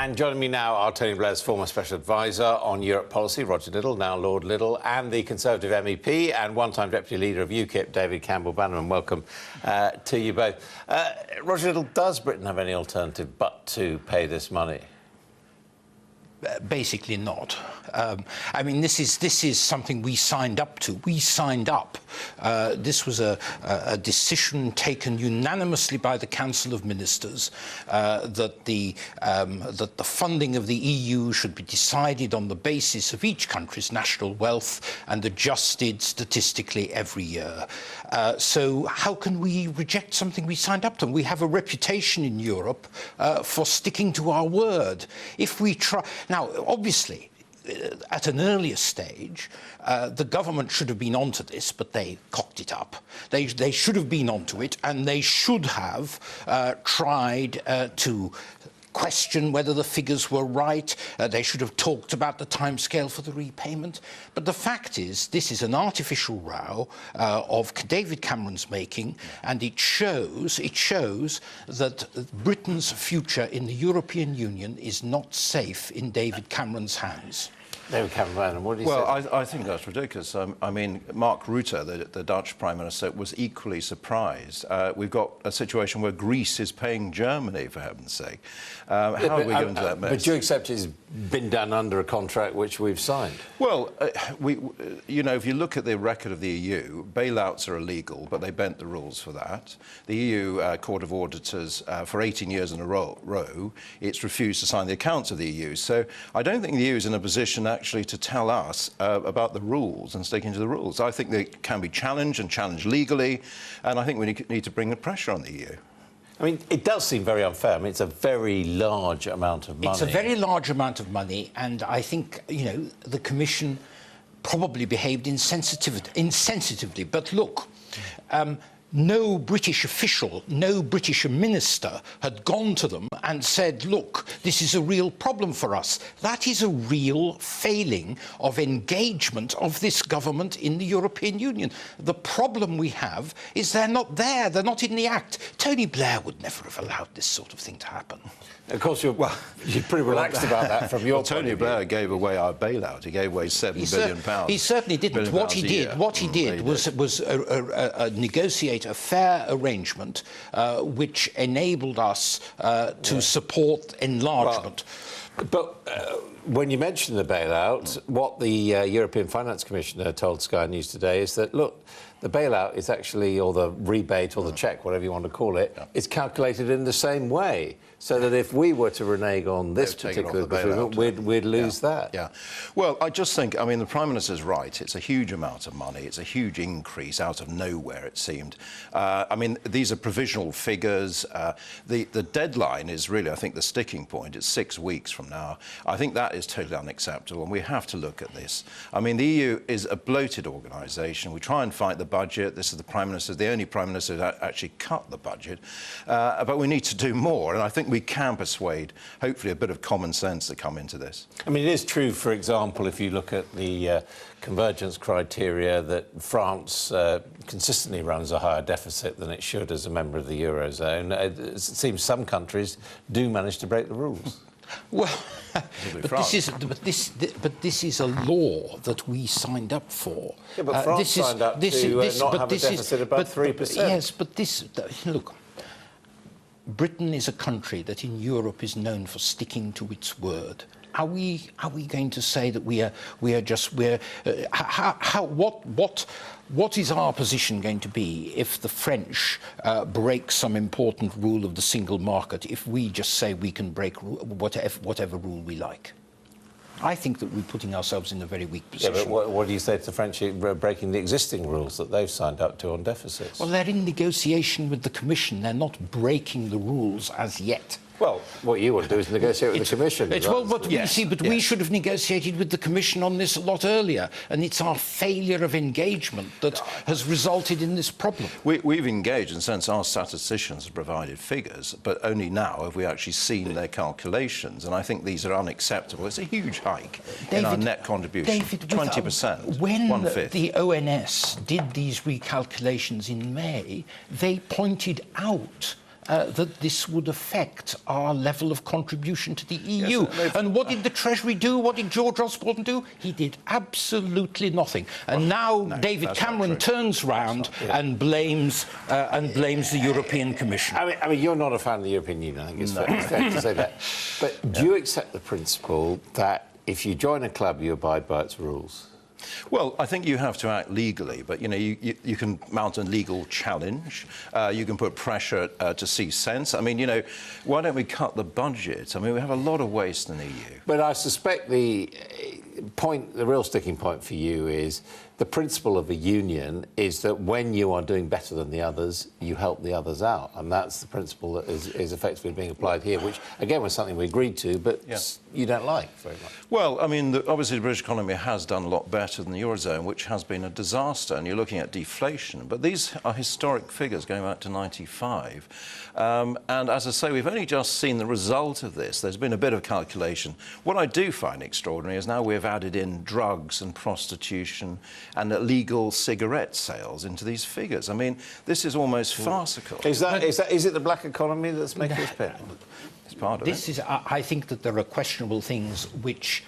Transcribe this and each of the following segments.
And joining me now are Tony Blair's former Special Advisor on Europe policy, Roger Liddell, now Lord Liddell, and the Conservative MEP and one-time Deputy Leader of UKIP, David Campbell Bannerman. Welcome to you both. Roger Liddell, does Britain have any alternative but to pay this money? Basically not. I mean, this is something we signed up to. We signed up. This was a decision taken unanimously by the Council of Ministers that the funding of the EU should be decided on the basis of each country's national wealth and adjusted statistically every year. So how can we reject something we signed up to? We have a reputation in Europe for sticking to our word. If we try now, obviously, at an earlier stage, the government should have been onto this, but they cocked it up. They should have been onto it, and they should have tried to question whether the figures were right. They should have talked about the timescale for the repayment. But the fact is, this is an artificial row of David Cameron's making, and it shows that Britain's future in the European Union is not safe in David Cameron's hands. David Cameron, what do you say? Well, I think that's ridiculous. I mean, Mark Rutte, the Dutch Prime Minister, was equally surprised. We've got a situation where Greece is paying Germany, for heaven's sake. How are we going to that mess? But do you accept it's been done under a contract which we've signed? Well, you know, if you look at the record of the EU, bailouts are illegal, but they bent the rules for that. The EU Court of Auditors, for 18 years in a row, it's refused to sign the accounts of the EU. So I don't think the EU is in a position actually to tell us about the rules and sticking to the rules. I think they can be challenged and challenged legally, and I think we need to bring the pressure on the EU. I mean, it does seem very unfair. I mean, it's a very large amount of money. It's a very large amount of money, and I think, you know, the Commission probably behaved insensitively. But look, no British official, no British minister had gone to them and said, look, this is a real problem for us. That is a real failing of engagement of this government in the European Union. The problem we have is they're not there, they're not in the act. Tony Blair would never have allowed this sort of thing to happen. Of course, you're pretty relaxed about that from your Tony Blair gave away our bailout. He gave away £7 billion. He certainly didn't. What he did was negotiate a fair arrangement which enabled us to support enlargement. But when you mention the bailout, what the European Finance Commissioner told Sky News today is that, look, the bailout is actually, or the rebate or the cheque, whatever you want to call it, is calculated in the same way. So that if we were to renege on this particular bailout, we'd lose that. Yeah. Well, I just think, I mean, the Prime Minister's right. It's a huge amount of money. It's a huge increase out of nowhere, it seemed. I mean, these are provisional figures. The deadline is really, I think, the sticking point. It's 6 weeks from now. I think that is totally unacceptable, and we have to look at this. I mean, the EU is a bloated organisation. We try and fight the budget. This is the Prime Minister, the only Prime Minister who actually cut the budget. But we need to do more, and I think we can persuade, hopefully, a bit of common sense to come into this. I mean, it is true, for example, if you look at the convergence criteria, that France consistently runs a higher deficit than it should as a member of the Eurozone. It seems some countries do manage to break the rules. Well, but this is a law that we signed up for. Yeah, but France signed up to not have a deficit above 3%. Yes, but look, Britain is a country that in Europe is known for sticking to its word. Are we going to say that what is our position going to be if the French break some important rule of the single market, if we just say we can break whatever rule we like? I think that we're putting ourselves in a very weak position. Yeah, but what do you say to the French breaking the existing rules that they've signed up to on deficits? Well, they're in negotiation with the Commission. They're not breaking the rules as yet. Well, what you want to do is negotiate with the Commission. We should have negotiated with the Commission on this a lot earlier, and it's our failure of engagement that has resulted in this problem. We've engaged, in a sense, our statisticians have provided figures, but only now have we actually seen their calculations, and I think these are unacceptable. It's a huge hike in our net contribution, 20%, when one-fifth. The ONS did these recalculations in May, they pointed out that this would affect our level of contribution to the EU. Yes, and what did the Treasury do? What did George Osborne do? He did absolutely nothing. And now David Cameron turns round and blames the European Commission. I mean, you're not a fan of the European Union, I think it's fair to say that. But do you accept the principle that if you join a club, you abide by its rules? Well, I think you have to act legally, but you can mount a legal challenge. You can put pressure to see sense. I mean, why don't we cut the budget? I mean, we have a lot of waste in the EU. But I suspect the real sticking point for you is the principle of a union is that when you are doing better than the others, you help the others out. And that's the principle that is effectively being applied here, which, again, was something we agreed to, but you don't like very much. Well, I mean, obviously the British economy has done a lot better than the Eurozone, which has been a disaster, and you're looking at deflation. But these are historic figures going back to 95. And as I say, we've only just seen the result of this. There's been a bit of calculation. What I do find extraordinary is now we've added in drugs and prostitution and illegal cigarette sales into these figures. I mean, this is almost farcical. Is it the black economy that's making this pit? It's part of it. I think that there are questionable things which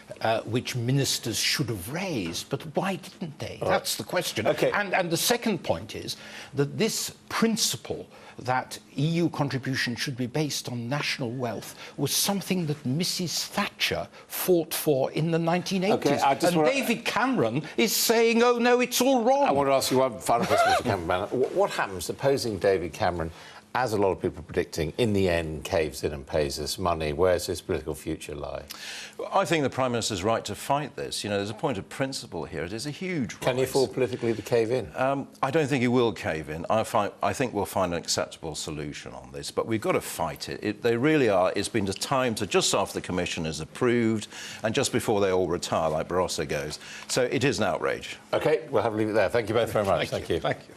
ministers should have raised, but why didn't they? That's the question. Okay. And the second point is that this principle that EU contribution should be based on national wealth was something that Mrs. Thatcher fought for in the 1980s. Okay, David Cameron is saying, oh, no, it's all wrong. I want to ask you one final question, Mr. Campbell Bannerman. What happens, supposing David Cameron, as a lot of people are predicting, in the end caves in and pays us money? Where's his political future lie? I think the Prime Minister's right to fight this. There's a point of principle here. It is a huge rise. Can he afford politically to cave in? I don't think he will cave in. I think we'll find an acceptable solution on this, but we've got to fight it. They really are. It's been the time to just after the Commission is approved and just before they all retire, like Barroso goes. So it is an outrage. OK, we'll have to leave it there. Thank you both very much. Thank you. Thank you.